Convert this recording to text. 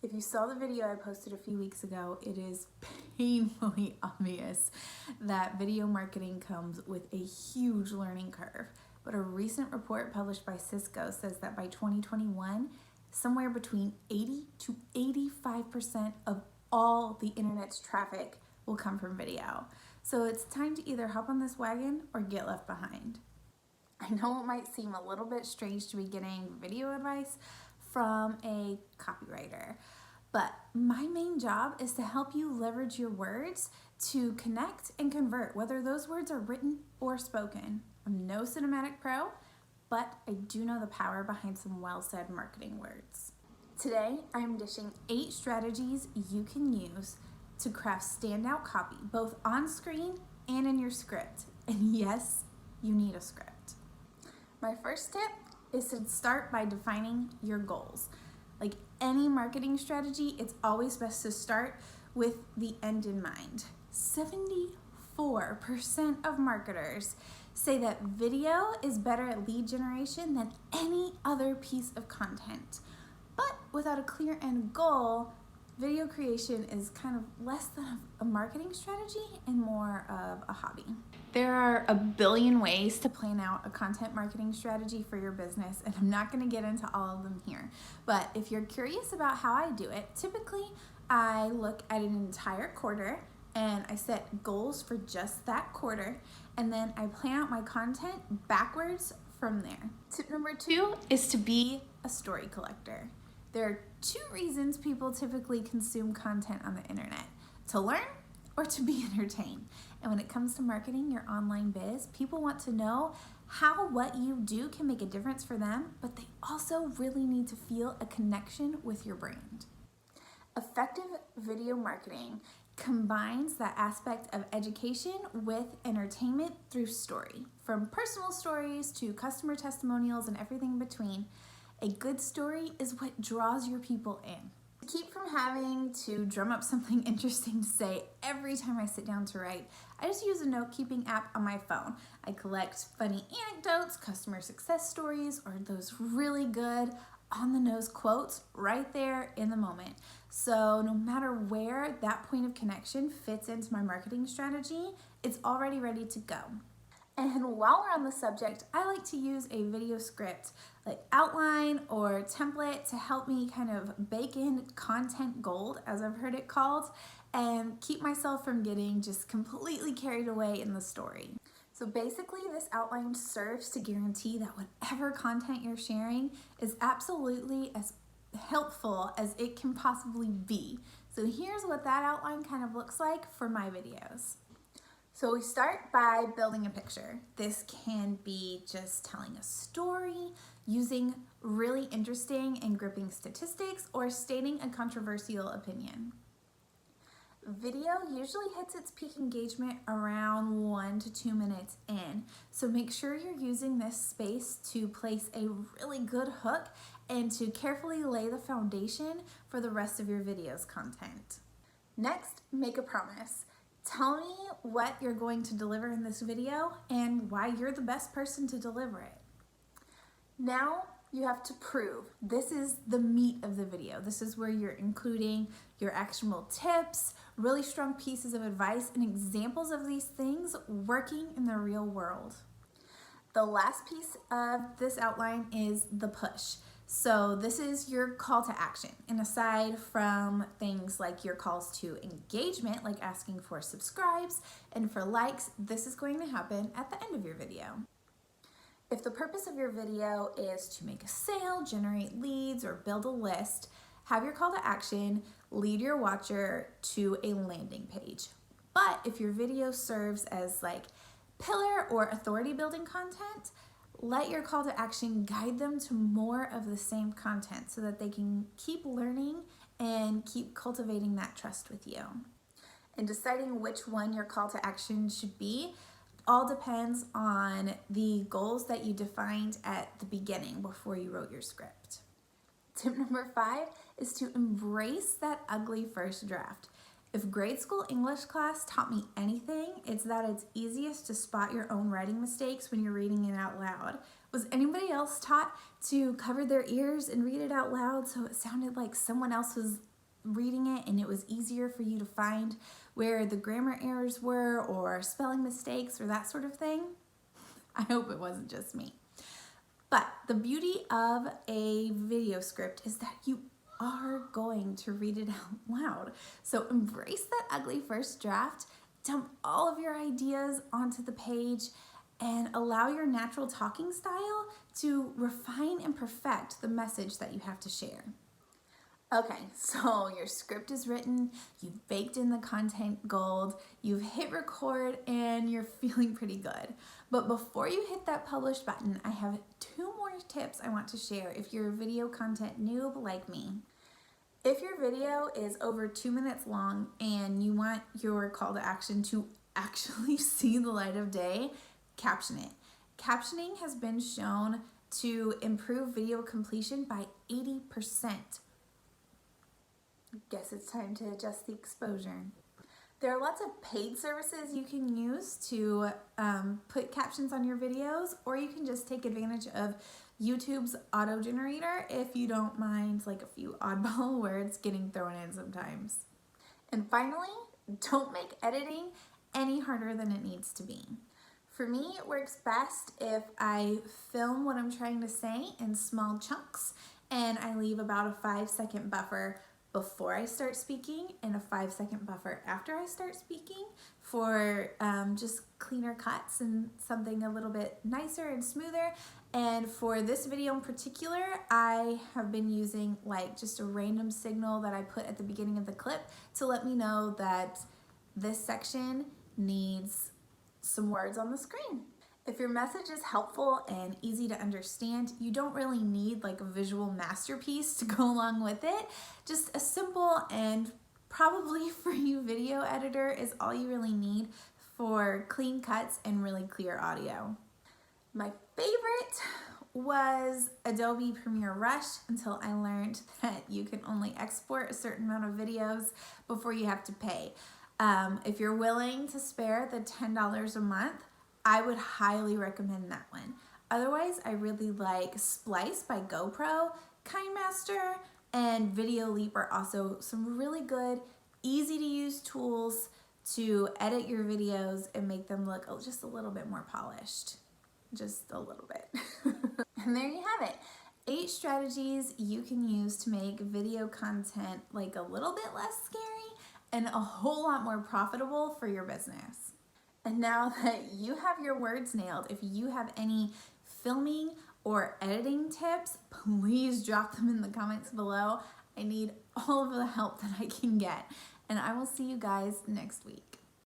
If you saw the video I posted a few weeks ago, it is painfully obvious that video marketing comes with a huge learning curve. But a recent report published by Cisco says that by 2021, somewhere between 80 to 85% of all the internet's traffic will come from video. So it's time to either hop on this wagon or get left behind. I know it might seem a little bit strange to be getting video advice from a copywriter, but my main job is to help you leverage your words to connect and convert, whether those words are written or spoken. I'm no cinematic pro, but I do know the power behind some well-said marketing words. Today, I'm dishing 8 strategies you can use to craft standout copy, both on screen and in your script. And yes, you need a script. My first tip is to start by defining your goals. Like any marketing strategy, it's always best to start with the end in mind. 74% of marketers say that video is better at lead generation than any other piece of content. But without a clear end goal, video creation is kind of less than a marketing strategy and more of a hobby. There are a billion ways to plan out a content marketing strategy for your business, and I'm not going to get into all of them here. But if you're curious about how I do it, typically I look at an entire quarter and I set goals for just that quarter, and then I plan out my content backwards from there. Tip number 2 is to be a story collector. There are 2 reasons people typically consume content on the internet: to learn or to be entertained. And when it comes to marketing your online biz, people want to know how what you do can make a difference for them, but they also really need to feel a connection with your brand. Effective video marketing combines that aspect of education with entertainment through story. From personal stories to customer testimonials and everything in between, a good story is what draws your people in. To keep from having to drum up something interesting to say every time I sit down to write, I just use a note-keeping app on my phone. I collect funny anecdotes, customer success stories, or those really good on-the-nose quotes right there in the moment. So no matter where that point of connection fits into my marketing strategy, it's already ready to go. And while we're on the subject, I like to use a video script, like outline or template, to help me kind of bake in content gold, as I've heard it called, and keep myself from getting just completely carried away in the story. So basically, this outline serves to guarantee that whatever content you're sharing is absolutely as helpful as it can possibly be. So here's what that outline kind of looks like for my videos. So we start by building a picture. This can be just telling a story, using really interesting and gripping statistics, or stating a controversial opinion. Video usually hits its peak engagement around 1 to 2 minutes in, so make sure you're using this space to place a really good hook and to carefully lay the foundation for the rest of your video's content. Next, make a promise. Tell me what you're going to deliver in this video and why you're the best person to deliver it. Now you have to prove. This is the meat of the video. This is where you're including your actionable tips, really strong pieces of advice, and examples of these things working in the real world. The last piece of this outline is the push. So this is your call to action. And aside from things like your calls to engagement, like asking for subscribes and for likes, this is going to happen at the end of your video. If the purpose of your video is to make a sale, generate leads, or build a list, have your call to action lead your watcher to a landing page. But if your video serves as like pillar or authority building content, let your call to action guide them to more of the same content so that they can keep learning and keep cultivating that trust with you. And deciding which one your call to action should be all depends on the goals that you defined at the beginning before you wrote your script. Tip number 5 is to embrace that ugly first draft. If grade school English class taught me anything, it's that it's easiest to spot your own writing mistakes when you're reading it out loud. Was anybody else taught to cover their ears and read it out loud so it sounded like someone else was reading it and it was easier for you to find where the grammar errors were or spelling mistakes or that sort of thing. I hope it wasn't just me. But the beauty of a video script is that you are going to read it out loud. So embrace that ugly first draft, dump all of your ideas onto the page, and allow your natural talking style to refine and perfect the message that you have to share. Okay, so your script is written, you've baked in the content gold, you've hit record, and you're feeling pretty good. But before you hit that publish button, I have 2 more tips I want to share if you're a video content noob like me. If your video is over 2 minutes long and you want your call to action to actually see the light of day, caption it. Captioning has been shown to improve video completion by 80%. Guess it's time to adjust the exposure. There are lots of paid services you can use to put captions on your videos, or you can just take advantage of YouTube's auto generator if you don't mind like a few oddball words getting thrown in sometimes. And finally, don't make editing any harder than it needs to be. For me, it works best if I film what I'm trying to say in small chunks and I leave about a 5-second buffer before I start speaking and a 5-second buffer after I start speaking for just cleaner cuts and something a little bit nicer and smoother. And for this video in particular, I have been using like just a random signal that I put at the beginning of the clip to let me know that this section needs some words on the screen. If your message is helpful and easy to understand, you don't really need like a visual masterpiece to go along with it. Just a simple and probably free video editor is all you really need for clean cuts and really clear audio. My favorite was Adobe Premiere Rush until I learned that you can only export a certain amount of videos before you have to pay. If you're willing to spare the $10 a month, I would highly recommend that one. Otherwise, I really like Splice by GoPro, KineMaster, and Video Leap are also some really good, easy to use tools to edit your videos and make them look just a little bit more polished. Just a little bit. And there you have it. 8 strategies you can use to make video content like a little bit less scary and a whole lot more profitable for your business. And now that you have your words nailed, if you have any filming or editing tips, please drop them in the comments below. I need all of the help that I can get. And I will see you guys next week.